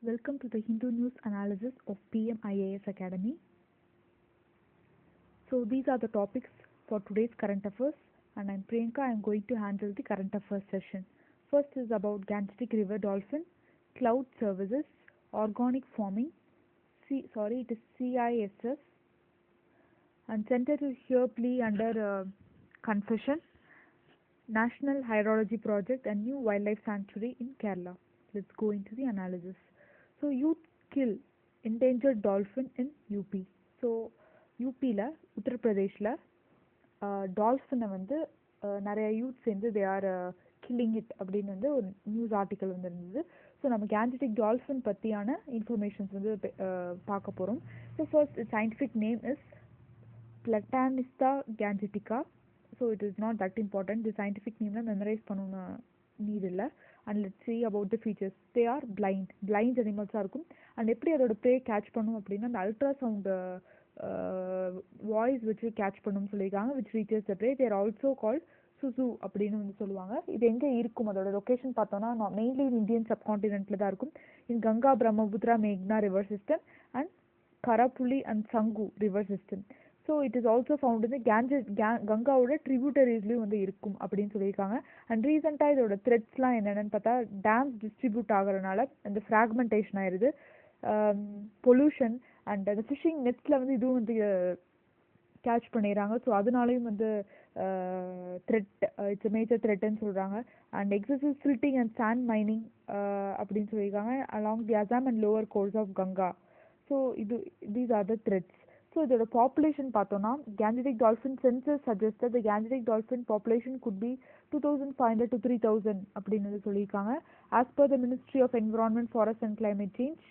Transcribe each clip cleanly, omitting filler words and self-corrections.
Welcome to the Hindu News Analysis of PM IAS Academy. So these are the topics for today's current affairs, and I'm Priyanka. I'm going to handle the current affairs session. First is about Gangetic River Dolphin, cloud services, organic farming, it is CISS, and Center to Hear Plea under Confession, National Hydrology Project, and new wildlife sanctuary in Kerala. Let's go into the analysis. So youth kill endangered dolphin in UP. So UPல உத்தரப்பிரதேஷ்ல டால்ஃபினை வந்து நிறைய youth சேர்ந்து they are killing it அப்படின்னு வந்து ஒரு news article வந்து இருந்தது. So நம்ம Gangetic dolphin பற்றியான இன்ஃபர்மேஷன்ஸ் வந்து பார்க்க போகிறோம். So first scientific name is Platanista gangetica. So it is not that important. The scientific நேம்ல மெமரைஸ் பண்ணணும்னு நீட் இல்லை. And let's see about the features. They are blind அனிமல்ஸாக இருக்கும். அண்ட் எப்படி அதோட ப்ரே கேட்ச் பண்ணும் அப்படின்னா அந்த அல்ட்ராசவுண்ட் வாய்ஸ் வச்சு கேட்ச் பண்ணும்னு சொல்லியிருக்காங்க. Which reaches the prey. They're also called susu அப்படின்னு வந்து சொல்லுவாங்க. இது எங்கே இருக்கும், அதோட லொக்கேஷன் பார்த்தோன்னா மெயின்லி இந்தியன் சப்கான்டினென்ட்ல தான் இருக்கும். இன் கங்கா, பிரம்மபுத்ரா, மேக்னா ரிவர் சிஸ்டம் அண்ட் கரப்புலி அண்ட் சங்கு river system. So it is also found இந்த கங்காவோட ட்ரிபியூட்டரிஸ்லையும் வந்து இருக்கும் அப்படின்னு சொல்லியிருக்காங்க. அண்ட் ரீசெண்டாக இதோட த்ரெட்ஸ்லாம் என்னென்னு பார்த்தா டேம்ஸ் டிஸ்ட்ரிபியூட் ஆகிறதுனால அந்த ஃப்ராக்மெண்டேஷன் ஆயிடுது, பொல்யூஷன் அண்ட் அந்த ஃபிஷிங் நெட்ஸில் வந்து இதுவும் வந்து கேட்ச் பண்ணிடுறாங்க. ஸோ அதனாலையும் வந்து த்ரெட், இட்ஸ் மேஜர் த்ரெட்டுன்னு சொல்கிறாங்க. And excessive silting and sand mining அப்படின்னு சொல்லியிருக்காங்க along the Assam and lower course of Ganga. So these are the threats. So இதோட பாப்புலேஷன் பார்த்தோன்னா Gangetic dolphin census suggest the Gangetic dolphin population could be 2500 to 3000 அப்படின்னு சொல்லியிருக்காங்க. As per the ministry of environment, forest and climate change,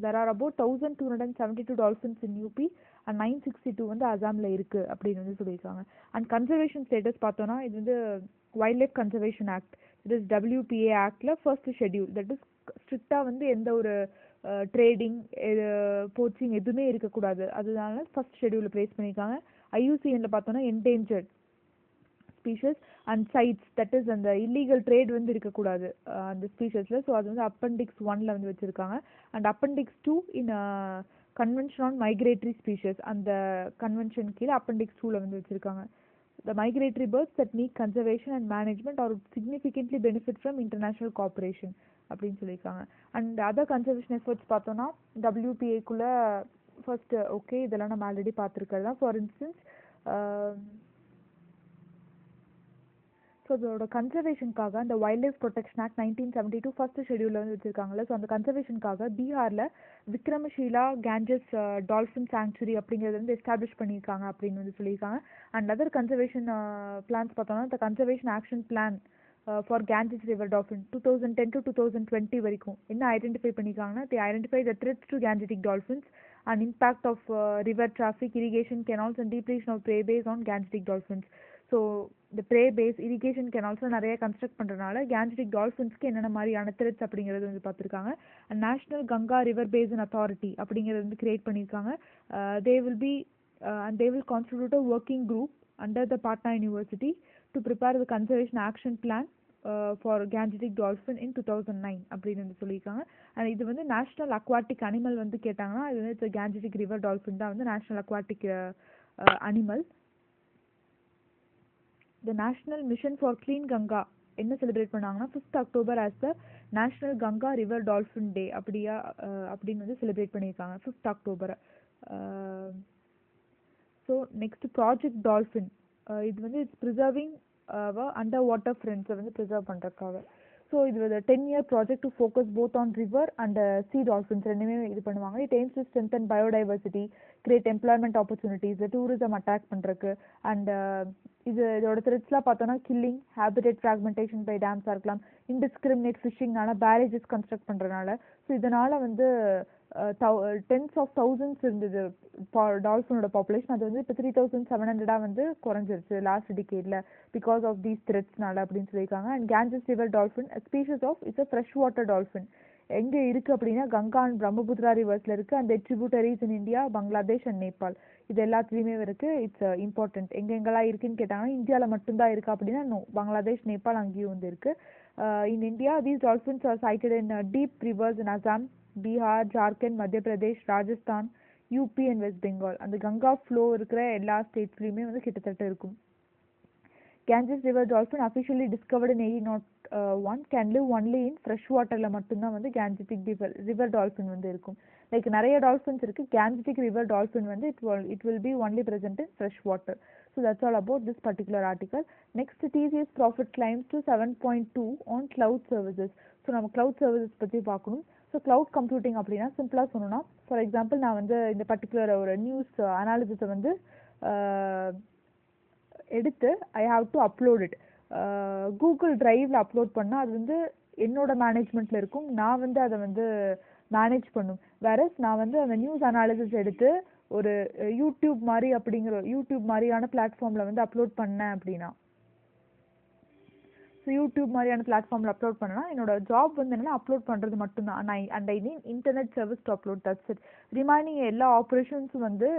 there are about 1272 dolphins in UP and 962 வந்து அசாமில் இருக்குது அப்படின்னு வந்து சொல்லியிருக்காங்க. அண்ட் கன்சர்வேஷன் ஸ்டேட்டஸ் பார்த்தோன்னா இது வந்து wildlife conservation act, it is WPA ஆக்டில் ஃபர்ஸ்ட் ஷெட்யூல். தட் இஸ் ஸ்ட்ரிக்டாக வந்து எந்த ஒரு ட்ரேடிங், போச்சிங் எதுவுமே இருக்கக்கூடாது. அதனால ஃபர்ஸ்ட் ஷெட்யூலில் ப்ளேஸ் பண்ணியிருக்காங்க. IUCNல பார்த்தோன்னா endangered species and CITES, that is அந்த இல்லீகல் ட்ரேட் வந்து இருக்கக்கூடாது அந்த ஸ்பீஷஸில். ஸோ அது வந்து அப்பெண்டிக்ஸ் 1ல் வந்து வச்சுருக்காங்க. And appendix 2 in convention on migratory species, அந்த கன்வென்ஷன் கீழே அப்பெண்டிக்ஸ் 2ல் வந்து வச்சுருக்காங்க. The migratory birds that need conservation and management or significantly benefit from international cooperation அப்படின்னு சொல்லியிருக்காங்க. அண்ட் அதர் கன்சர்வேஷன் எஃபர்ட்ஸ் பார்த்தோன்னா WPAக்குள்ள ஃபர்ஸ்ட் ஓகே இதெல்லாம் நம்ம ஆல்ரெடி பார்த்துருக்கிறது தான். ஃபார் இன்ஸ்டன்ஸ் ஸோ அதோட கன்சர்வேஷனுக்காக அந்த wildlife protection act 1972 first ஷெட்யூலில் வந்து வச்சுருக்காங்கல்ல. ஸோ அந்த கன்சர்வேஷனுக்காக பீகாரில் விக்ரமஷீலா கேஞ்சஸ் டால்ஃபின் சாங்சுரி அப்படிங்கிறது வந்து எஸ்டாப்ளிஷ் பண்ணியிருக்காங்க அப்படின்னு வந்து சொல்லியிருக்காங்க. அண்ட் அதர் கன்சர்வேஷன் பிளான்ஸ் பார்த்தோன்னா இந்த conservation action plan for Ganges river dolphin 2010 to 2020 வரைக்கும் என்ன ஐடென்டிஃபை பண்ணியிருக்காங்கன்னா they identify the threats to gangetic dolphins and impact of river traffic, irrigation canals and depletion of prey base on gangetic dolphins. So இந்த prey base irrigation canals நிறைய construct பண்ணுறதுனால gangetic டால்ஃபின்ஸ்க்கு என்னென்ன மாதிரியான threats அப்படிங்கிறது வந்து பார்த்துருக்காங்க. And national Ganga river basin authority அப்படிங்கிறது வந்து கிரியேட் பண்ணியிருக்காங்க. They will constitute a working group under the Patna university to prepare the conservation action plan for gangetic dolphin in 2009 அப்படின்னு வந்து சொல்லியிருக்காங்க. அண்ட் இது வந்து நேஷனல் அக்வாட்டிக் அனிமல் வந்து கேட்டாங்கன்னா இது வந்து கேஞ்சடிக் ரிவர் டால்ஃபின் தான் வந்து national aquatic animal. The National Mission for Clean Ganga என்ன செலிப்ரேட் பண்ணாங்கன்னா 5th October as the National Ganga River Dolphin Day அப்படின்னு வந்து செலிப்ரேட் பண்ணியிருக்காங்க 5th October. So next project dolphin, இது வந்து இட்ஸ் ப்ரிசர்விங் அண்டர் வாட்டர் ஃப்ரெண்ட்ஸை வந்து ப்ரிசர்வ் பண்ணுறதுக்காக. ஸோ இது ஒரு 10-year project to focus both on river and sea dolphins ரெண்டுமே இது பண்ணுவாங்க. It aims to strengthen biodiversity, create employment opportunities, tourism attract பண்ணுறதுக்கு. அண்ட் இதோட த்ரெட்ஸ்லாம் பார்த்தோன்னா கில்லிங், ஹேபிடேட் ஃப்ராக்மெண்டேஷன் பை டேம்ஸாக இருக்கலாம், இன்டிஸ்கிரிமினேட் ஃபிஷிங்னால பேரேஜஸ் கன்ஸ்ட்ரக்ட் பண்ணுறதுனால. ஸோ இதனால் வந்து tens of thousands இருந்தது டால்ஃபினோட பாப்புலேஷன். அது வந்து இப்போ 3700 வந்து குறைஞ்சிருச்சு லாஸ்ட் டிகேட்ல பிகாஸ் ஆஃப் தீஸ் த்ரெட்ஸ்னால அப்படின்னு சொல்லியிருக்காங்க. And Ganges river dolphin species of it's a fresh water dolphin எங்கே இருக்குது அப்படின்னா கங்கா அண்ட் பிரம்மபுத்ரா ரிவர்ஸில் இருக்குது. அந்த tributaries in India, Bangladesh and Nepal இது எல்லாத்துலேயுமே இருக்குது. It's important. எங்கெங்கெல்லாம் இருக்குன்னு கேட்டாங்கன்னா இந்தியாவில் மட்டும்தான் இருக்கா அப்படின்னா நோ, பங்களாதேஷ், நேபாள் அங்கேயும் வந்து இருக்குது. In India, these dolphins are sighted in deep rivers in Assam, Bihar, Jharkhand, Madhya Pradesh, Rajasthan, UP and West Bengal. அந்த கங்கா ஃப்ளோ இருக்கிற எல்லா ஸ்டேட்ஸ்லையுமே வந்து கிட்டத்தட்ட இருக்கும். Ganges river dolphin officially discovered in 1801 can live only in fresh waterல மட்டும்தான் வந்து Gangetic river dolphin வந்து இருக்கும். லைக் நிறைய டால்ஃபின்ஸ் இருக்கு. Gangetic river dolphin வந்து it will be only present in fresh water. So that's all about this particular article. Next, TCS profit climbs to 7.2 on cloud services. So நம்ம cloud services பத்தி பார்க்கணும். So cloud computing அப்படின்னா சிம்பிளாக சொல்லணும்னா, for example நான் வந்து இந்த particular ஒரு நியூஸ் அனாலிசிஸை வந்து எடுத்து I have to upload it. Google டிரைவ்ல அப்லோட் பண்ணால் அது வந்து என்னோட மேனேஜ்மெண்ட்டில் இருக்கும். நான் வந்து அதை வந்து மேனேஜ் பண்ணும். வேறஸ் நான் வந்து அந்த நியூஸ் அனாலிசிஸ் எடுத்து ஒரு யூடியூப் மாதிரியான பிளாட்ஃபார்மில் வந்து அப்லோட் பண்ணேன் அப்படின்னா, ஸோ யூடியூப் மாதிரியான பிளாட்ஃபார்மில் அப்லோட் பண்ணனா என்னோட ஜாப் வந்து என்னென்னா அப்லோட் பண்ணுறது மட்டும்தான். And I need internet service to upload. That's it. Remaining எல்லா ஆப்ரேஷன்ஸும் வந்து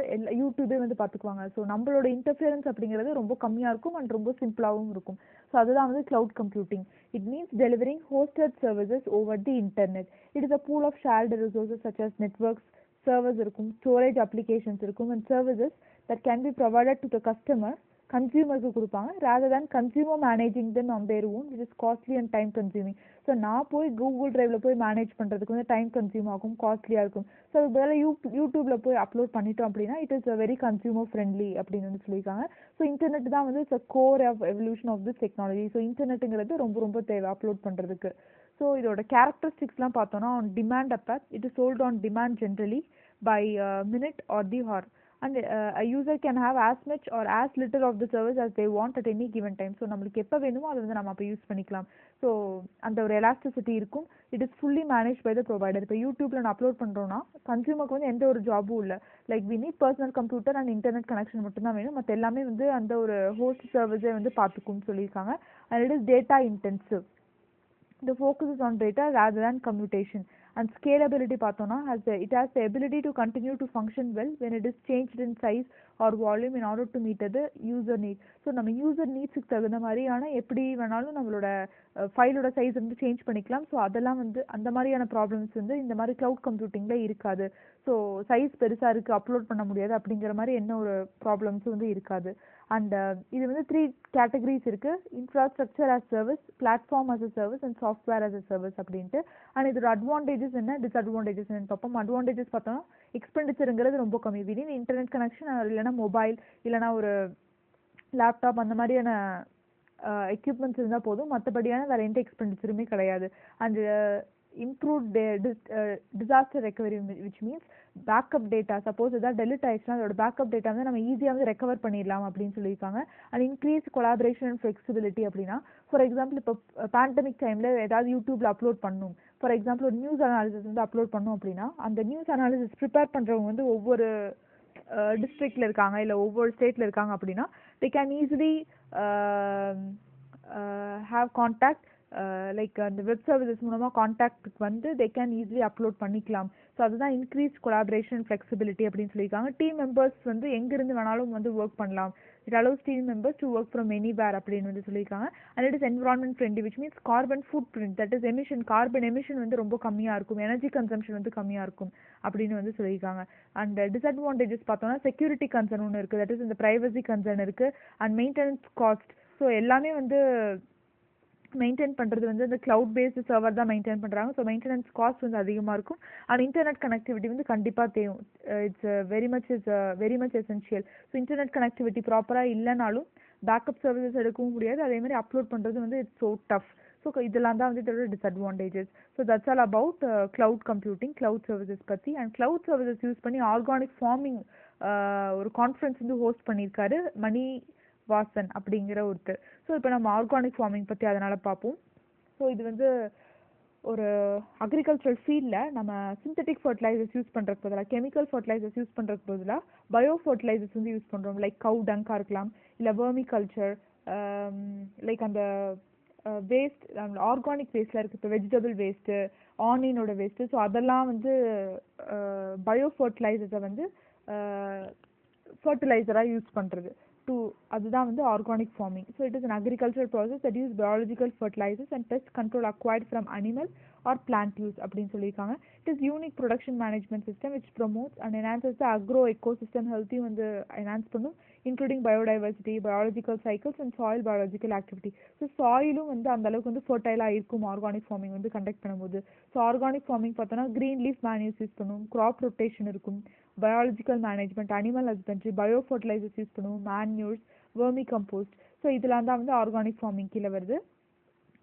யூடியூபே வந்து பார்த்துக்குவாங்க. ஸோ நம்மளோட இன்டர்ஃபியரன்ஸ் அப்படிங்கிறது ரொம்ப கம்மியாக இருக்கும் அண்ட் ரொம்ப சிம்பிளாகவும் இருக்கும். ஸோ அதுதான் வந்து cloud computing. It means delivering hosted services over the internet. It is a pool of shared resources such as networks, servers இருக்கும், ஸ்டோரேஜ் அப்ளிகேஷன்ஸ் இருக்கும் and services that can be provided to the customer, கன்சியூமருக்கு கொடுப்பாங்க. Rather than consumer managing them on their own, which is costly and time consuming. So நான் போய் Google டிரைவ்ல போய் manage பண்ணுறதுக்கு வந்து time consume ஆகும், காஸ்ட்லியாக இருக்கும். ஸோ அது பதிலாக யூடியூப்ல போய் அப்லோட் பண்ணிட்டோம் அப்படின்னா it is very consumer friendly அப்படின்னு வந்து சொல்லியிருக்காங்க. ஸோ இன்டர்நெட் தான் வந்து it's a core of evolution of this technology. So இன்டர்நெட்டுங்கிறது ரொம்ப ரொம்ப தேவை அப்லோட் பண்ணுறதுக்கு. ஸோ இதோட கேரக்டரிஸ்டிக்ஸ்லாம் பார்த்தோன்னா, ஆன் டிமாண்ட் அப்போ it is sold on demand generally by minute or the hour. And a user can have as much or as little of the service as they want at any given time. So நம்மளுக்கு எப்போ வேணுமோ அதை வந்து நம்ம அப்போ use பண்ணிக்கலாம். So அந்த ஒரு எலாஸ்டிசிட்டி இருக்கும். It is fully manage by the provider. இப்போ யூடியூப்ல நான் அப்லோட் பண்ணுறோன்னா கன்சியூமருக்கு வந்து எந்த ஒரு ஜாபும் இல்லை. Like we need personal computer and internet connection மட்டும்தான் வேணும். மற்ற எல்லாமே வந்து அந்த ஒரு ஹோஸ்ட் சர்வீஸே வந்து பார்த்துக்கும்னு சொல்லியிருக்காங்க. And it is data intensive. The focus is on data rather than commutation. And scalability பார்த்தோன்னா it has the ability to continue to function well when it is changed in size or volume in order to meet the user need. So நம்ம user நீட்ஸுக்கு தகுந்த மாதிரியான எப்படி வேணாலும் நம்மளோட ஃபைலோட size வந்து change பண்ணிக்கலாம். So அதெல்லாம் வந்து அந்த மாதிரியான ப்ராப்ளம்ஸ் வந்து இந்த மாதிரி க்ளவுட் கம்ப்யூட்டிங்கில் இருக்காது. ஸோ சைஸ் பெருசாக இருக்குது அப்லோட் பண்ண முடியாது அப்படிங்கிற மாதிரி என்ன ஒரு ப்ராப்ளம்ஸும் வந்து இருக்காது. அண்ட் இது வந்து 3 கேட்டகரிஸ் இருக்குது. Infrastructure as service, platform as a service and software as a service அப்படின்ட்டு. அண்ட் இதோட அட்வான்டேஜஸ் என்ன, டிஸ்அட்வான்டேஜஸ் என்னன்னு பார்ப்போம். அட்வான்டேஜஸ் பார்த்தோம்னா எக்ஸ்பெண்டிச்சருங்கிறது ரொம்ப கம்மி. விதின் இன்டர்நெட் கனெக்ஷன் இல்லைனா மொபைல் இல்லைனா ஒரு லேப்டாப் அந்த மாதிரியான எக்யூப்மெண்ட்ஸ் இருந்தால் போதும். மற்றபடியான வேறு எந்த எக்ஸ்பெண்டிச்சருமே கிடையாது. And improved disaster recovery, which means backup data. Suppose ஏதாவது டெலிட் ஆயிடுச்சுன்னா அதோட பேக்கப் டேட்டா வந்து நம்ம ஈஸியாக வந்து ரெக்கவர் பண்ணிடலாம் அப்படின்னு சொல்லியிருக்காங்க. And increase collaboration and flexibility அப்படின்னா, ஃபார் எக்ஸாம்பிள் இப்போ பேண்டமிக் டைமில் ஏதாவது யூடியூப்ல அப்லோட் பண்ணணும், ஃபார் எக்ஸாம்பிள் ஒரு நியூஸ் அனாலிசிஸ் வந்து அப்லோட் பண்ணோம் அப்படின்னா அந்த நியூஸ் அனாலிசிஸ் ப்ரிப்பேர் பண்ணுறவங்க வந்து ஒவ்வொரு டிஸ்ட்ரிக்டில் இருக்காங்க இல்லை ஒவ்வொரு ஸ்டேட்டில் இருக்காங்க அப்படின்னா they can easily have contact like அந்த வெப் சர்வீசஸ் மூலமாக கான்டாக்டுக்கு வந்து தே கேன் ஈஸிலி அப்லோட் பண்ணிக்கலாம். ஸோ அதுதான் இன்க்ரீஸ் கொலாபரேஷன் ஃப்ளெக்சிபிலிட்டி அப்படின்னு சொல்லியிருக்காங்க. டீம் மெம்பர்ஸ் வந்து எங்கேருந்து வேணாலும் வந்து ஒர்க் பண்ணலாம். It allows team members to work from anywhere அப்படின்னு வந்து சொல்லியிருக்காங்க. And it is environment friendly, which means carbon food print, that is emission, carbon emission வந்து ரொம்ப கம்மியாக இருக்கும், எனர்ஜி கன்சம்ஷன் வந்து கம்மியாக இருக்கும் அப்படின்னு வந்து சொல்லியிருக்காங்க. அண்ட் டிஸ்அட்வான்டேஜஸ் பார்த்தோம்னா செக்யூரிட்டி கன்சர்ன் ஒன்று இருக்குது, தட் இஸ் இந்த ப்ரைவசி கன்சர்ன் இருக்குது. அண்ட் மெயின்டெனன்ஸ் காஸ்ட், ஸோ எல்லாமே வந்து மெயின்டைன் பண்ணுறது வந்து இந்த க்ளவுட் பேஸ்டு சர்வர் தான் மெயின்டைன் பண்ணுறாங்க. ஸோ மெயின்டெனன்ஸ் காஸ்ட் வந்து அதிகமாக இருக்கும். அண்ட் இன்டர்நெட் கனெக்டிவிட்டி வந்து கண்டிப்பாக தேவை. It's very much essential. So internet connectivity ப்ராப்பராக இல்லைனாலும் பேக்கப் சர்வீசஸ் எடுக்கவும் முடியாது. அதே மாதிரி அப்லோட் பண்ணுறது வந்து இட்ஸ் ஸோ டஃப். ஸோ இதெல்லாம் தான் வந்து இதோட disadvantages. So that's all about cloud computing, cloud services பற்றி. அண்ட் க்ளவுட் சர்வீசஸ் யூஸ் பண்ணி ஆர்கானிக் ஃபார்மிங் ஒரு கான்ஃபரன்ஸ் வந்து ஹோஸ்ட் பண்ணியிருக்காரு மணி வாசன் அப்படிங்கிற ஒருத்தர். ஸோ இப்போ நம்ம ஆர்கானிக் ஃபார்மிங் பற்றி அதனால் பார்ப்போம். ஸோ இது வந்து ஒரு அக்ரிகல்ச்சரல் ஃபீல்டில் நம்ம சிந்தட்டிக் ஃபர்டிலைசர்ஸ் யூஸ் பண்ணுறதுக்கு பதிலாக, கெமிக்கல் ஃபர்டிலைசர்ஸ் யூஸ் பண்ணுறதுக்கு பதிலாக பயோ ஃபர்டிலைசர்ஸ் வந்து யூஸ் பண்ணுறோம். லைக் கவு டங்காக இருக்கலாம், இல்லை வேர்மி கல்ச்சர், லைக் அந்த வேஸ்ட் ஆர்கானிக் வேஸ்ட்டில் இருக்குது. இப்போ வெஜிடபிள் வேஸ்ட்டு, ஆனியனோட வேஸ்ட்டு, ஸோ அதெல்லாம் வந்து பயோ ஃபர்டிலைசர்ஸை வந்து ஃபர்டிலைசராக யூஸ் பண்ணுறது. to அதுதான் வந்து organic farming. So it is an agricultural process that use biological fertilizers and pest control acquired from animal or plant use அப்படின்னு சொல்லியிருக்காங்க. It is unique production management system which promotes and enhances the agro ecosystem health வந்து enhance பண்ணும், including biodiversity, biological cycles and soil biological activity. So சாயிலும் வந்து அந்த அளவுக்கு வந்து ஃபர்டைலாக இருக்கும் ஆர்கானிக் ஃபார்மிங் வந்து கண்டக்ட் பண்ணும்போது. ஸோ ஆர்கானிக் ஃபார்மிங் பார்த்தோன்னா க்ரீன் லீஃப் மேன்யூஸ் யூஸ் பண்ணும், கிராப் ரொட்டேஷன் இருக்கும், biological management, animal husbandry, bio fertilizers use பண்ணுவோம், மேன்யூர்ஸ், வெர்மி கம்போஸ்ட். ஸோ இதெல்லாம் தான் வந்து ஆர்கானிக் ஃபார்மிங் கீழே வருது.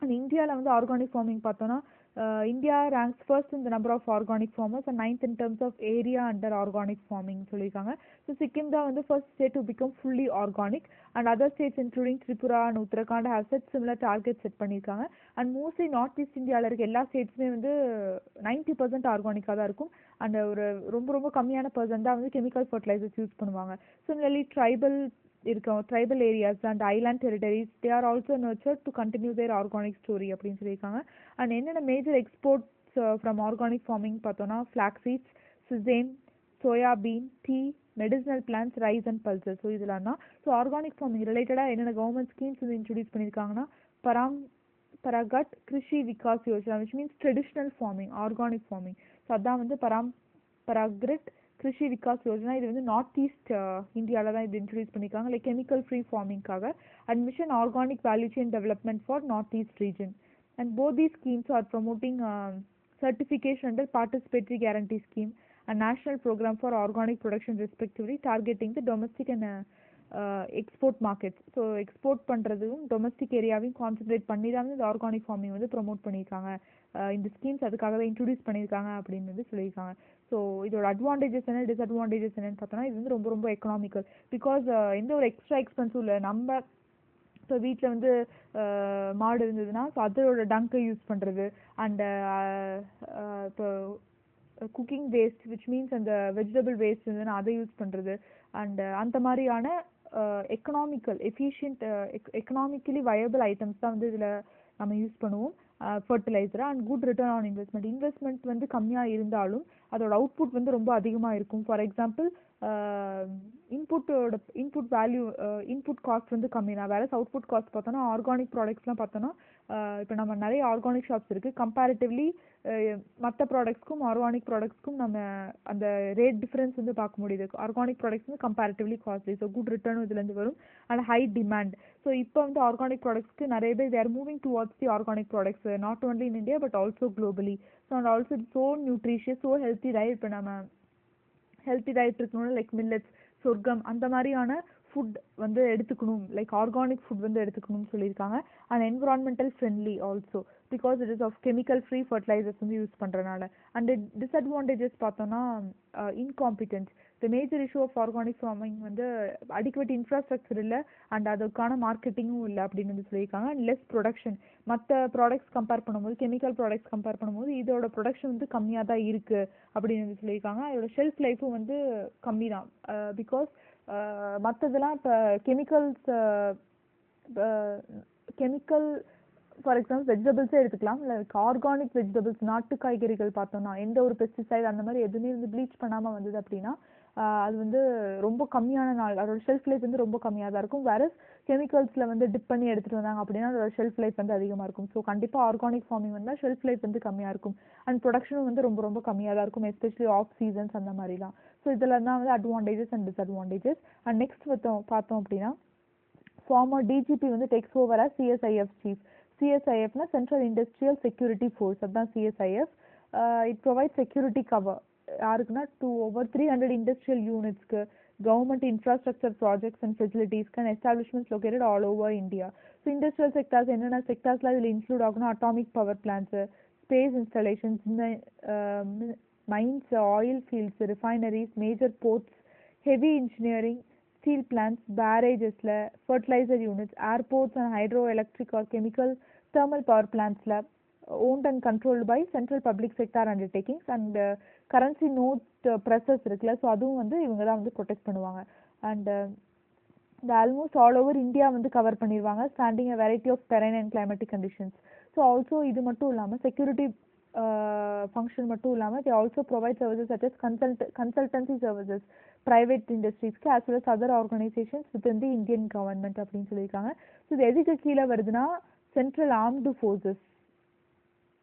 அண்ட் இந்தியாவில் வந்து ஆர்கானிக் ஃபார்மிங் பார்த்தோன்னா India ranks first in the number of organic farmers and 9th in terms of area under organic farming சொல்லியிருக்காங்க. ஸோ சிக்கிம் தான் வந்து first state to become fully organic and other states including Tripura and Uttarakhand have set similar target set பண்ணியிருக்காங்க. And mostly north east இந்தியாவில் இருக்க எல்லா ஸ்டேட்ஸுமே வந்து 90% ஆர்கானிக்காக தான் இருக்கும். அண்ட் ஒரு ரொம்ப ரொம்ப கம்மியான பர்சன்ட் தான் வந்து கெமிக்கல் ஃபர்டிலைசர்ஸ் யூஸ் பண்ணுவாங்க. Similarly tribal areas and island territories they are also nurtured to continue their organic story அப்படின்னு சொல்லியிருக்காங்க. அண்ட் என்னென்ன major exports from organic farming பார்த்தோன்னா flax seeds, sesame, soybean, tea, medicinal plants, rice and pulses. So இதெல்லாம் தான். So organic farming ரிலேட்டடாக என்னென்ன government schemes வந்து introduce பண்ணியிருக்காங்கன்னா Paramparagat Krishi Vikas Yojana which means traditional farming, organic farming. So அதான் வந்து பராகட் கிருஷி விகாஸ் யோஜனா. இது வந்து நார்த் ஈஸ்ட் இந்தியாவில் தான் இது இன்ட்ரடியூஸ் பண்ணியிருக்காங்க லைக் கெமிக்கல் ஃப்ரீ ஃபார்மிங்காக. And mission organic value chain development for north east region. And both these schemes are promoting certification under participatory guarantee scheme and national program for organic production respectively, targeting the domestic and export markets. So export பண்ணுறதும் domestic ஏரியாவையும் concentrate பண்ணி தான் இந்த organic farming வந்து promote பண்ணியிருக்காங்க. இந்த schemes அதுக்காக தான் introduce பண்ணியிருக்காங்க அப்படின்னு வந்து சொல்லியிருக்காங்க. ஸோ இதோட அட்வான்டேஜஸ் என்ன, டிஸ்அட்வான்டேஜஸ் என்னன்னு பார்த்தோன்னா இது வந்து ரொம்ப ரொம்ப எக்கனாமிக்கல். பிகாஸ் எந்த ஒரு எக்ஸ்ட்ரா எக்ஸ்பென்ஸும் இல்லை. நம்ம இப்போ வீட்டில் வந்து மாடு இருந்ததுன்னா ஸோ அதோட டங்கை யூஸ் பண்ணுறது அண்ட் இப்போ குக்கிங் வேஸ்ட் விச் மீன்ஸ் அந்த வெஜிடபிள் வேஸ்ட் இருந்ததுன்னா அதை யூஸ் பண்ணுறது அண்ட் அந்த மாதிரியான economical efficient economically viable items தான் வந்து இதில் நம்ம யூஸ் பண்ணுவோம் ஃபர்டிலைசராக. And good return on investment வந்து கம்மியாக இருந்தாலும் அதோட அவுட்புட் வந்து ரொம்ப அதிகமாக இருக்கும். For example input value input cost வந்து கம்மி தான். வேற அவுட்புட் காஸ்ட் பார்த்தோன்னா ஆர்கானிக் ப்ராடக்ட்ஸ்லாம் பார்த்தோன்னா இப்போ நம்ம நிறைய ஆர்கானிக் ஷாப்ஸ் இருக்குது. கம்பேரிட்டிவ்லி மற்ற ப்ராடக்ட்ஸ்க்கும் ஆர்கானிக் ப்ராடக்ட்ஸ்க்கும் நம்ம அந்த ரேட் டிஃப்ரென்ஸ் வந்து பார்க்க முடியுது. ஆர்கானிக் ப்ராடக்ட்ஸ் வந்து கம்பேரிட்டிவ்லி காஸ்ட்லி. ஸோ குட் ரிட்டர்னும் இதுலேருந்து வரும் அண்ட் ஹை டிமாண்ட். ஸோ இப்போ வந்து ஆர்கானிக் ப்ராடக்ட்ஸ்க்கு நிறைய பேர் they're moving towards the organic products not only in India but also globally. So and also it's so nutritious, so healthy diet. இப்போ நம்ம healthy diet இருக்கணும் லைக் மில்லட்ஸ், சொர்க்கம் அந்த மாதிரியான ஃபுட் வந்து எடுத்துக்கணும், லைக் ஆர்கானிக் ஃபுட் வந்து எடுத்துக்கணும்னு சொல்லியிருக்காங்க. And environmental friendly also because it is of chemical free fertilizers வந்து யூஸ் பண்ணுறதுனால. அண்ட் டிஸ்அட்வான்டேஜஸ் பார்த்தோன்னா incompetence. The major issue of organic farming வந்து அடிக்குவேட் இன்ஃப்ராஸ்ட்ரக்சர் இல்லை அண்ட் அதுக்கான மார்க்கெட்டிங்கும் இல்லை அப்படின்னு வந்து சொல்லியிருக்காங்க. And less production. மற்ற ப்ராடக்ட்ஸ் கம்பேர் பண்ணும்போது கெமிக்கல் ப்ராடக்ட்ஸ் கம்பேர் பண்ணும்போது இதோட ப்ரொடக்ஷன் வந்து கம்மியாக தான் இருக்குது அப்படின்னு வந்து சொல்லியிருக்காங்க. இதோட ஷெல்ஃப் லைஃபும் வந்து கம்மி தான் பிகாஸ் மற்றதெல்லாம் இப்போ கெமிக்கல் ஃபார் எக்ஸாம்பிள் வெஜிடபிள்ஸே எடுத்துக்கலாம். லைக் ஆர்கானிக் வெஜிடபிள்ஸ், நாட்டு காய்கறிகள் பார்த்தோம்னா எந்த ஒரு பெஸ்டிசைட் அந்த மாதிரி எதுவுமே வந்து ப்ளீச் பண்ணாமல் வந்தது அப்படின்னா அது வந்து ரொம்ப கம்மியான நாள் அதோட ஷெல்ஃப் லைஃப் வந்து ரொம்ப கம்மியாக தான் இருக்கும். வேற கெமிக்கல்ஸில் வந்து டிப் பண்ணி எடுத்துகிட்டு வந்தாங்க அப்படின்னா அதோட ஷெல்ஃப் லைஃப் வந்து அதிகமாக இருக்கும். ஸோ கண்டிப்பாக ஆர்கானிக் ஃபார்மிங் வந்தால் ஷெல்ஃப் லைஃப் வந்து கம்மியாக இருக்கும் அண்ட் ப்ரொடக்ஷனும் வந்து ரொம்ப ரொம்ப கம்மியாக தான் இருக்கும், எஸ்பெஷலி ஆஃப் சீசன்ஸ் அந்த மாதிரிலாம். ஸோ இதில் தான் வந்து advantages and disadvantages. And next பார்த்தோம் அப்படின்னா ஃபார்மர் டிஜிபி வந்து takes over as CSIF chief. சிஎஸ்ஐஎஃப்னா சென்ட்ரல் இண்டஸ்ட்ரியல் செக்யூரிட்டி ஃபோர்ஸ், அதுதான் CSIF. It provide security cover யாருக்குன்னா ஓவர் 300 இண்டஸ்ட்ரியல் யூனிட்ஸ்க்கு, கவர்மெண்ட் இன்ஃப்ராஸ்ட்ரக்சர் ப்ராஜெக்ட்ஸ் அண்ட் ஃபெசிலிட்டிஸ்க்கு and establishments located all over India. So industrial sectors என்னென்ன செக்டார்ஸ்லாம் இதில் include ஆகணும், atomic power plants, space installations, mines, oil fields, refineries, major ports, heavy engineering, steel plants, பேரேஜஸில், fertiliser units, airports and hydro electric R chemical thermal power plantsல owned and controlled by central public sector undertakings and currency note presses இருக்குல்ல so அதுவும் வந்து இவங்க தான் வந்து protect பண்ணுவாங்க. And இந்த almost all over India வந்து cover பண்ணிடுவாங்க, standing a variety of terrain and climatic conditions. So also இது மட்டும் இல்லாமல் செக்யூரிட்டி ஃபங்க்ஷன் மட்டும் இல்லாமல் they also provide services such as consultancy services private industries as well as other organizations within the Indian government அப்படின்னு சொல்லியிருக்காங்க. So இது எதுக்கு கீழே வருதுன்னா சென்ட்ரல் ஆர்ம்டு ஃபோர்ஸஸ்,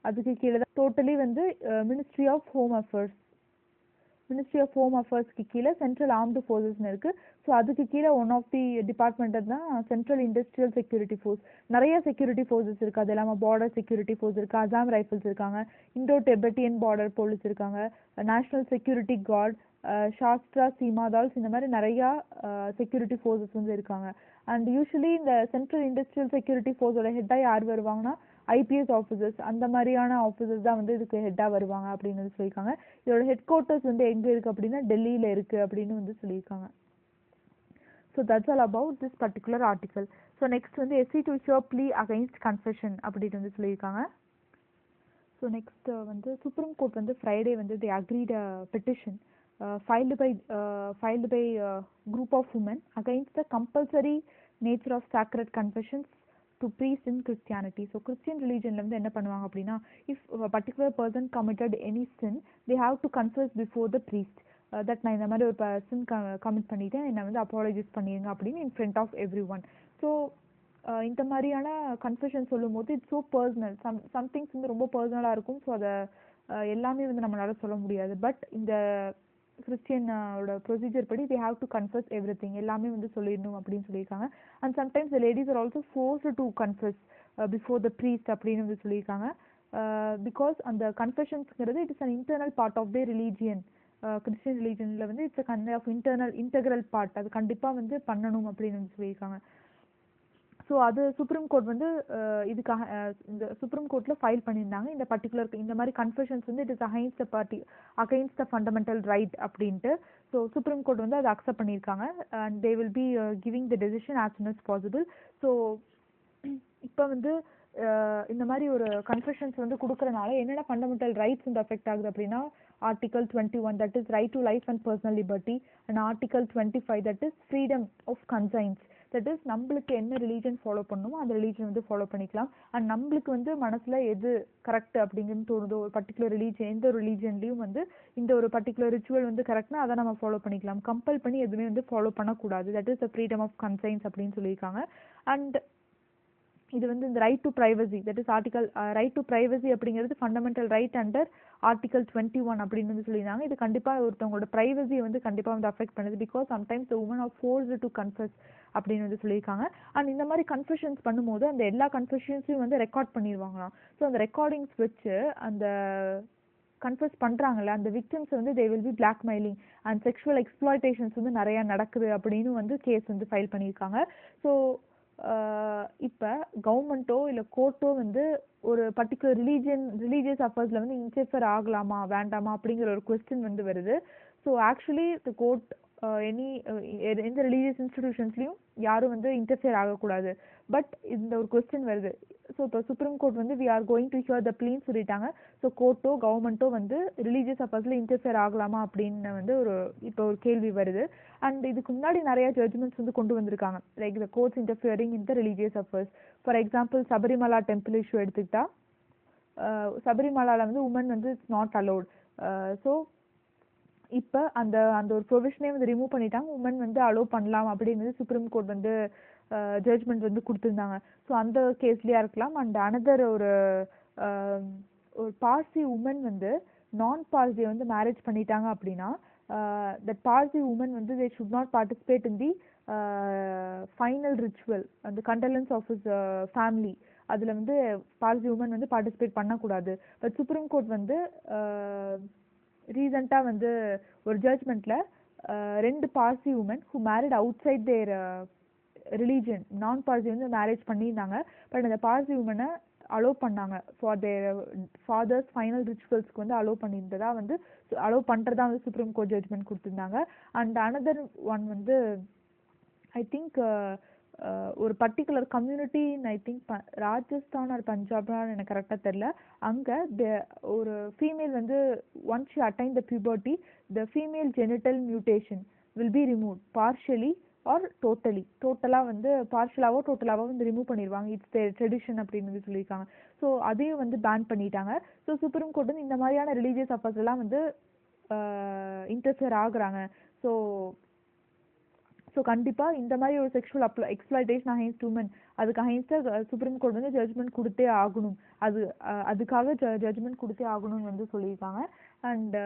அதுக்கு கீழே தான் டோட்டலி வந்து மினிஸ்ட்ரி ஆஃப் ஹோம் அஃபேர்ஸ்க்கு கீழே சென்ட்ரல் ஆர்ம்டு ஃபோர்ஸஸ்னு இருக்கு. ஸோ அதுக்கு கீழே ஒன் ஆஃப் தி டிபார்ட்மெண்ட் தான் சென்ட்ரல் இண்டஸ்ட்ரியல் செக்யூரிட்டி ஃபோர்ஸ். நிறைய செக்யூரிட்டி ஃபோர்ஸஸ் இருக்கு. அது இல்லாமல் பார்டர் செக்யூரிட்டி ஃபோர்ஸ் இருக்கு, அசாம் ரைஃபிள்ஸ் இருக்காங்க, இண்டோ டெபட்டியன் பார்டர் போலீஸ் இருக்காங்க, நேஷனல் செக்யூரிட்டி கார்டு, சாஸ்திரா சீமாதால்ஸ், இந்த மாதிரி நிறையா செக்யூரிட்டி ஃபோர்ஸஸ் வந்து இருக்காங்க. அண்ட் யூஸ்வலி இந்த சென்ட்ரல் இண்டஸ்ட்ரியல் செக்யூரிட்டி ஃபோர்ஸோட ஹெட்டாக யார் வருவாங்கன்னா ஐபிஎஸ் ஆஃபீஸர்ஸ், அந்த மாதிரியான ஆஃபீஸர்ஸ் தான் வந்து இதுக்கு ஹெட்டாக வருவாங்க அப்படின்னு வந்து சொல்லியிருக்காங்க. இதோட ஹெட் குவார்ட்டர்ஸ் வந்து எங்கே இருக்குது அப்படின்னா டெல்லியில் இருக்குது அப்படின்னு வந்து சொல்லியிருக்காங்க. So that's all about this particular article. So next வந்து SC to hear plea against confession அப்படின்னு வந்து சொல்லியிருக்காங்க. ஸோ நெக்ஸ்ட் வந்து சுப்ரீம் கோர்ட் வந்து ஃப்ரைடே வந்து the agreed petition filed by group of women against the compulsory nature of sacred confessions to priests in Christianity. So Christian religionல வந்து என்ன பண்ணுவாங்க அப்படின்னா, if a particular person committed any sin, they have to confess before the priest that நான் இந்த மாதிரி ஒரு person commit பண்ணிட்டேன், என்னை வந்து apologize பண்ணிடுங்க அப்படின்னு in front of everyone. So இந்த மாதிரியான கன்ஃபெஷன் சொல்லும் போது இட்ஸ் ஸோ பர்சனல், சம்திங்ஸ் வந்து ரொம்ப பர்சனலாக இருக்கும். ஸோ அதை எல்லாமே வந்து நம்மளால சொல்ல முடியாது. பட் இந்த கிறிஸ்டியனோட ப்ரொசீஜர் படி they have to confess everything, எல்லாமே வந்து சொல்லிடணும் அப்படின்னு சொல்லியிருக்காங்க. And sometimes the ladies are also forced to confess before the priest அப்படின்னு வந்து சொல்லியிருக்காங்க. பிகாஸ் அந்த கன்ஃபெஷன்ஸ்ங்கிறது it is an internal part of the religion. Christian ரிலீஜனில் வந்து it's kind of integral part, அது கண்டிப்பாக வந்து பண்ணணும் அப்படின்னு வந்து சொல்லியிருக்காங்க. ஸோ அது சுப்ரீம் கோர்ட் வந்து இதுக்காக இந்த சுப்ரீம் கோர்ட்டில் ஃபைல் பண்ணியிருந்தாங்க. இந்த பர்டிகுலர் இந்த மாதிரி கன்ஃபெஷன்ஸ் வந்து it is against the fundamental right அப்படின்ட்டு. ஸோ சுப்ரீம் கோர்ட் வந்து அதை அக்செப்ட் பண்ணியிருக்காங்க. And they will be giving the decision as soon as possible. So இப்போ வந்து இந்த மாதிரி ஒரு கன்ஃபெஷன்ஸ் வந்து கொடுக்கறனால என்னென்ன ஃபண்டமெண்டல் ரைட்ஸ் வந்து அஃபெக்ட் ஆகுது அப்படின்னா article 21 that is right to life and personal liberty, and article 25 that is freedom of conscience. That is நம்மளுக்கு என்ன ரிலீஜன் ஃபாலோ பண்ணணுமோ அந்த ரிலீஜன் வந்து ஃபாலோ பண்ணிக்கலாம். அண்ட் நம்மளுக்கு வந்து மனசில் எது கரெக்ட் அப்படிங்கிறது தோணுதோ, ஒரு பர்டிகுலர் ரிலீஜன் எந்த ஒரு ரிலீஜன்லையும் வந்து இந்த ஒரு பர்டிகுலர் ரிச்சுவல் வந்து கரெக்ட்னா அதை நம்ம ஃபாலோ பண்ணிக்கலாம். கம்பல் பண்ணி எதுவுமே வந்து ஃபாலோ பண்ணக்கூடாது. That is the freedom of conscience அப்படின்னு சொல்லியிருக்காங்க. அண்ட் இது வந்து இந்த right to privacy, that is article right to privacy அப்படிங்கிறது ஃபண்டமெண்டல் ரைட் அண்டர் ஆர்டிகல் 21 அப்படின்னு வந்து சொல்லியிருந்தாங்க. இது கண்டிப்பாக ஒருத்தவங்களோட ப்ரைவசியை வந்து கண்டிப்பாக வந்து அஃபெக்ட் பண்ணுது. Because sometimes the women are forced to confess அப்படின்னு வந்து சொல்லியிருக்காங்க. அண்ட் இந்த மாதிரி கன்ஃபெஷன்ஸ் பண்ணும்போது அந்த எல்லா கன்ஃபெஷன்ஸையும் வந்து ரெக்கார்ட் பண்ணிடுவாங்களாம். ஸோ அந்த ரெக்கார்டிங்ஸ் வச்சு அந்த கன்ஃபெஸ் பண்ணுறாங்கல்ல அந்த விக்டிம்ஸ் வந்து தே will B blackmailing and sexual exploitations வந்து நிறையா நடக்குது அப்படின்னு வந்து கேஸ் வந்து ஃபைல் பண்ணியிருக்காங்க. ஸோ இப்போ கவர்மெண்ட்டோ இல்லை கோர்ட்டோ வந்து ஒரு பர்டிகுலர் ரிலீஜியஸ் அஃபேர்ஸில் வந்து இன்டர்ஃபியர் ஆகலாமா வேண்டாமா அப்படிங்கிற ஒரு கொஸ்டின் வந்து வருது. ஸோ ஆக்சுவலி த கோர்ட் எந்த ரிலீஜியஸ் இன்ஸ்டிடியூஷன்ஸ்லையும் யாரும் வந்து இன்டர்ஃபியர் ஆகக்கூடாது. பட் இந்த ஒரு கொஸ்டின் வருது. ஸோ இப்போ சுப்ரீம் கோர்ட் வந்து we are going to hear the ப்ளீன்னு சொல்லிட்டாங்க. ஸோ கோர்ட்டோ கவர்மெண்ட்டோ வந்து ரிலீஜியஸ் அஃபேர்ஸில் இன்டர்ஃபியர் ஆகலாமா அப்படின்னு வந்து இப்போ ஒரு கேள்வி வருது. அண்ட் இதுக்கு முன்னாடி நிறைய ஜட்ஜ்மெண்ட்ஸ் வந்து கொண்டு வந்திருக்காங்க. Like the courts interfering in the religious affairs. For example Sabarimala temple issue எடுத்துக்கிட்டா சபரிமலாவில் வந்து உமன் வந்து இட்ஸ் நாட் அலோட். ஸோ இப்போ அந்த ஒரு ப்ரொவிஷனே வந்து ரிமூவ் பண்ணிட்டாங்க. உமன் வந்து அலோவ் பண்ணலாம் அப்படின்னு சுப்ரீம் கோர்ட் வந்து ஜட்ஜ்மெண்ட் வந்து கொடுத்துருந்தாங்க. ஸோ அந்த கேஸ்லேயா இருக்கலாம். அண்ட் அனதர் ஒரு பார்சி உமன் வந்து நான் பார்சியை வந்து மேரேஜ் பண்ணிட்டாங்க அப்படின்னா தட் பார்சி உமன் வந்து they should not participate in the final ritual, அந்த கண்டலன்ஸ் ஆஃப் ஹிஸ் ஃபேமிலி. அதில் வந்து பார்சி உமன் வந்து பார்ட்டிசிபேட் பண்ணக்கூடாது. பட் சுப்ரீம் கோர்ட் வந்து ரீசெண்டாக வந்து ஒரு ஜட்ஜ்மெண்ட்டில் 2 Parsi woman who married outside their religion non Parsi வந்து மேரேஜ் பண்ணியிருந்தாங்க. பட் அந்த பார்சி உமனை அலோவ் பண்ணாங்க ஃபார் தேர் ஃபாதர்ஸ் ஃபைனல் ரிச்சுவல்ஸ்க்கு வந்து அலோவ் பண்ணியிருந்ததா வந்து அலோவ் பண்ணுறதா வந்து சுப்ரீம் கோர்ட் ஜட்ஜ்மெண்ட் கொடுத்துருந்தாங்க. அண்ட் அனதர் ஒன் வந்து ஐ திங்க் ஒரு particular community I think Rajasthan or பஞ்சாப்னு எனக்கு கரெக்டாக தெரில. அங்கே ஒரு ஃபீமேல் வந்து once she attain the puberty the female genital mutation will be remove partially or டோட்டலாக வந்து பார்ஷலாவோ டோட்டலாவோ வந்து ரிமூவ் பண்ணிடுவாங்க. இட்ஸ் ட்ரெடிஷன் அப்படின்னு வந்து சொல்லியிருக்காங்க. ஸோ அதையும் வந்து பேன் பண்ணிட்டாங்க. ஸோ சுப்ரீம் கோர்ட் வந்து இந்த மாதிரியான ரிலீஜியஸ் அஃபர்ஸ் எல்லாம் வந்து இன்டர்ஃபியர் ஆகுறாங்க. ஸோ ஸோ கண்டிப்பாக இந்த மாதிரி ஒரு செக்ஷுவல் எக்ஸ்ப்ளாய்டேஷன் அகைன்ஸ்ட் உமன் அதுக்கு அகைன்ஸ்டாக சுப்ரீம் கோர்ட் வந்து ஜட்ஜ்மெண்ட் கொடுத்தே ஆகணும். அதுக்காக ஜட்ஜ்மெண்ட் கொடுத்தே ஆகணும்னு வந்து சொல்லியிருக்காங்க. And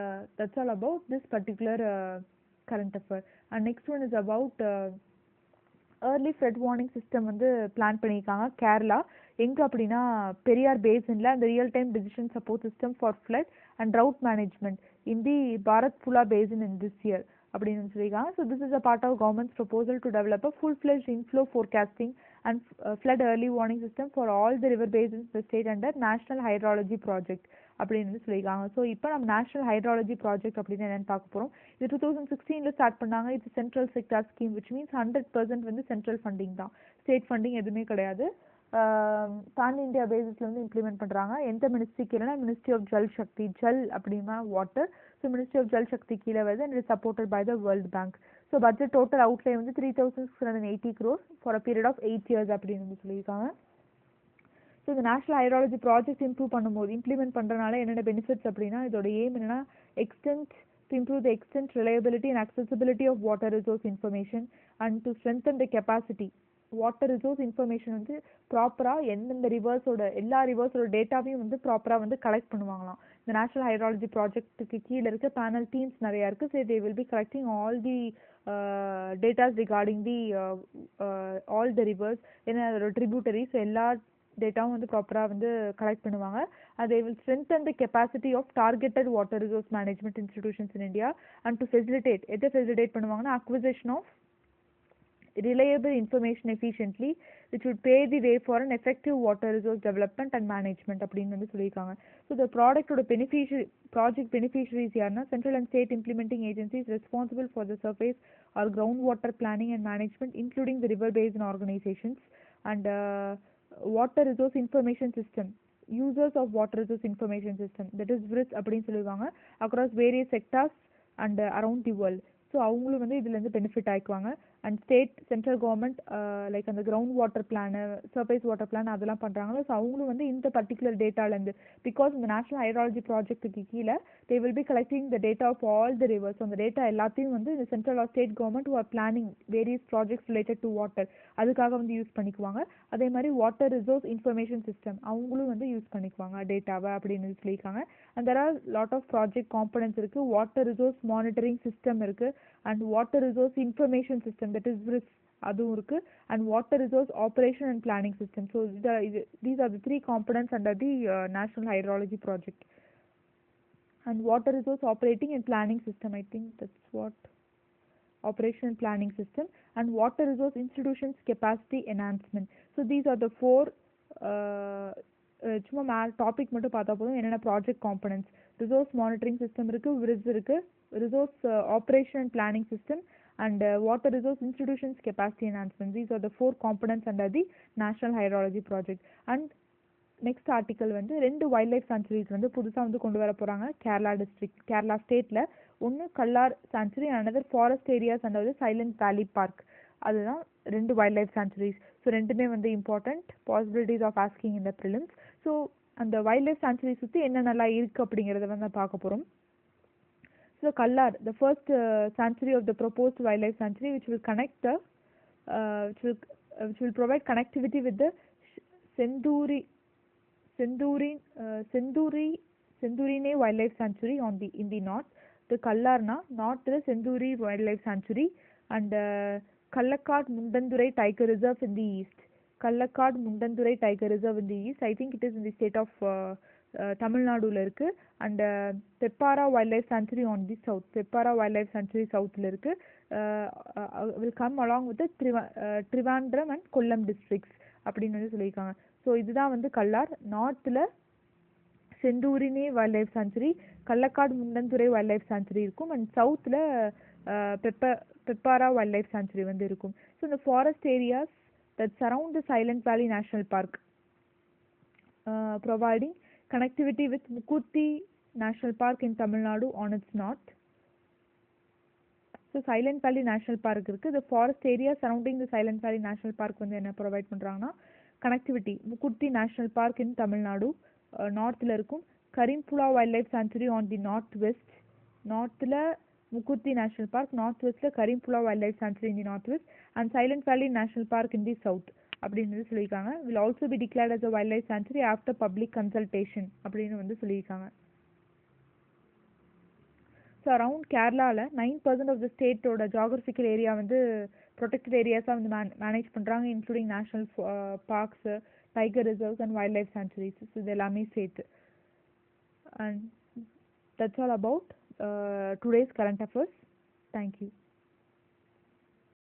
that's all about this particular current affair. And next one is about early flood warning system வந்து பிளான் பண்ணியிருக்காங்க கேரளா. எங்கே அப்படின்னா பெரியார் பேசின்ல அந்த real time decision support system for flood and drought management in the Bharathapuzha basin in this year அப்படின்னு சொல்லியிருக்காங்க. So this is a part of government's proposal to develop a full fledged inflow forecasting and flood early warning system for all the river basins in the state under national hydrology project அப்படின்னு சொல்லியிருக்காங்க. So இப்போ நம்ம national hydrology project அப்படின்னு என்னென்னு பார்க்க போகிறோம். இது 2016 start பண்ணாங்க. இது central sector scheme which means 100% வந்து சென்ட்ரல் ஃபண்டிங் தான், ஸ்டேட் ஃபண்டிங் எதுவுமே கிடையாது. பேன் இந்தியா பேசிஸில் வந்து இம்ப்ளிமெண்ட் பண்ணுறாங்க. எந்த மினிஸ்ட்ரி கீழேனா மினிஸ்ட்ரி ஆஃப் ஜல் சக்தி, ஜல் அப்படின்னா water. So ministry of Jal Shakti கீழே வருது and it supported by the world bank. So budget total outlay வந்து 3680 crores for a period of 8 years அப்படின்னு வந்து சொல்லியிருக்காங்க. ஸோ இந்த நேஷனல் ஹைட்ராலஜி ப்ராஜெக்ட் இம்ப்ளிமெண்ட் பண்ணுறதுனால என்னென்ன பெனிஃபிட்ஸ் அப்படின்னா இதோட எய்ம் என்னென்னா to improve the extent, reliability and accessibility of water resource information and to strengthen the capacity. Water resource information வந்து ப்ராப்பராக எந்தெந்த எல்லா ரிவர்ஸோட டேட்டாவையும் வந்து ப்ராப்பராக வந்து கலெக்ட் பண்ணுவாங்களாம். இந்த நேஷனல் ஹைட்ராலஜி ப்ராஜெக்ட்டுக்கு கீழே இருக்க பேனல் டீம்ஸ் நிறையா இருக்குது. So they will be collecting all the datas regarding the all the reverse, ஏன்னா அதோட ட்ரிபியூட்டரிஸ் எல்லா டேட்டாவும் வந்து ப்ராப்பராக வந்து கலெக்ட் பண்ணுவாங்க. they will strengthen the capacity of targeted water resource management institutions in India and to facilitate பண்ணுவாங்கன்னா acquisition of reliable information efficiently which would pave the way for an effective water resource development and management அப்படின்னு வந்து சொல்லியிருக்காங்க. So the project beneficiaries யாருன்னா central and state implementing agencies responsible for the surface or groundwater planning and management including the river basin organizations and water resource information system, users of water resource information system, that is WRIS அப்படின்னு சொல்லுவாங்க, across various sectors and around the world. So அவங்களும் வந்து இதுலேருந்து benefit ஆகிக்குவாங்க. And central government like அந்த ground water plan, surface water plan அதெல்லாம் பண்ணுறாங்களோ, so அவங்களும் வந்து இந்த பர்டிகுலர் டேட்டாலேருந்து பிகாஸ் இந்த நேஷனல் ஹைட்ராலஜி ப்ராஜெக்ட்டுக்கு கீழே they will be collecting the data of all the rivers. அந்த டேட்டா எல்லாத்தையும் வந்து இந்த central or state government or planning various projects related to water அதுக்காக வந்து யூஸ் பண்ணிக்குவாங்க. அதே மாதிரி வாட்டர் ரிசோர்ஸ் இன்ஃபர்மேஷன் சிஸ்டம் அவங்களும் வந்து யூஸ் பண்ணிக்குவாங்க டேட்டாவை அப்படின்னு சொல்லியிருக்காங்க. And there are lot of project components இருக்குது. வாட்டர் ரிசோர்ஸ் மானிட்டரிங் சிஸ்டம் இருக்குது and water resource information system, that is WRIS, அதுவும் இருக்குது. And water resource operation and planning system. So these are the three components under the national hydrology project. And water resource operating and planning system, I think that's what operation and planning system, and water resource institutions capacity enhancement. So these are the four சும்மா topic மட்டும் பார்த்தா போதும். என்னென்ன project components, resource monitoring system இருக்குது, WRIS இருக்குது, resource operation and planning system and water resource institutions capacity enhancement. These are the four components under the national hydrology project. And next article வந்து 2 wildlife sanctuaries வந்து புதுசாக வந்து கொண்டு வர போகிறாங்க கேரளா ஸ்டேட்டில். ஒன்று Kallar sanctuary, another forest areas and silent valley park. அதுதான் 2 வைல்ட் லைஃப் சாங்சுரிஸ். ஸோ ரெண்டுமே வந்து இம்பார்ட்டண்ட் பாசிபிலிட்டிஸ் ஆஃப் ஆஸ்கிங் இந்த ப்ரிலிம்ஸ். ஸோ அந்த வைல்ட் லைஃப் சாங்சுரி சுற்றி என்னென்னலாம் இருக்குது அப்படிங்கிறத வந்து பார்க்க போகிறோம். So Kallar, the first sanctuary of the proposed wildlife sanctuary, which will connect the, which will provide connectivity with the Sendurine wildlife sanctuary in the north. The Kallarna north the Senduri wildlife sanctuary and Kallakad Mundandurai tiger reserve in the east. Kallakad Mundandurai tiger reserve in the east. I think it is in the state of தமிழ்நாடுல இருக்கு. And Peppara wild life Sanctuary on the south. Peppara wild life Sanctuary சவுத்தில் இருக்கு. Will come along with Trivandrum and Kollam districts அப்படின்னு வந்து சொல்லியிருக்காங்க. So இதுதான் வந்து கல்லார். நார்த்தில் Shendurney wild life Sanctuary, Kalakkad Mundanthurai wild life Sanctuary இருக்கும். அண்ட் சவுத்தில் பெப்பாரா வைல்ட் லைஃப் சாங்சுரி வந்து இருக்கும். ஸோ இந்த forest areas that surround the Silent Valley National Park, providing connectivity with Mukurthi National Park in Tamil Nadu on its north. So Silent Valley National Park இருக்குது. இந்த forest area surrounding the Silent Valley National Park வந்து என்ன provide பண்ணுறாங்கன்னா connectivity. Mukurthi National Park in Tamil Nadu நார்த்தில் இருக்கும். Karimpuzha wild life Sanctuary on the north west. நார்த்தில் Mukurthi National Park, north வெஸ்ட்டில் Karimpuzha wild life Sanctuary in the north west and silent Valley National Park in the south அப்படின்னு சொல்லியிருக்காங்க. Will also be declared as a wild life sanctuary after public consultation அப்படின்னு வந்து சொல்லியிருக்காங்க. So around கேரளாவில் 9% of the ஸ்டேட்டோட geographical area வந்து protected ஏரியாஸாக வந்து manage பண்ணுறாங்க, including national parks, tiger reserves and wild life sanctuaries. இது எல்லாமே சேர்த்து. And that's all about today's current affairs. Thank you.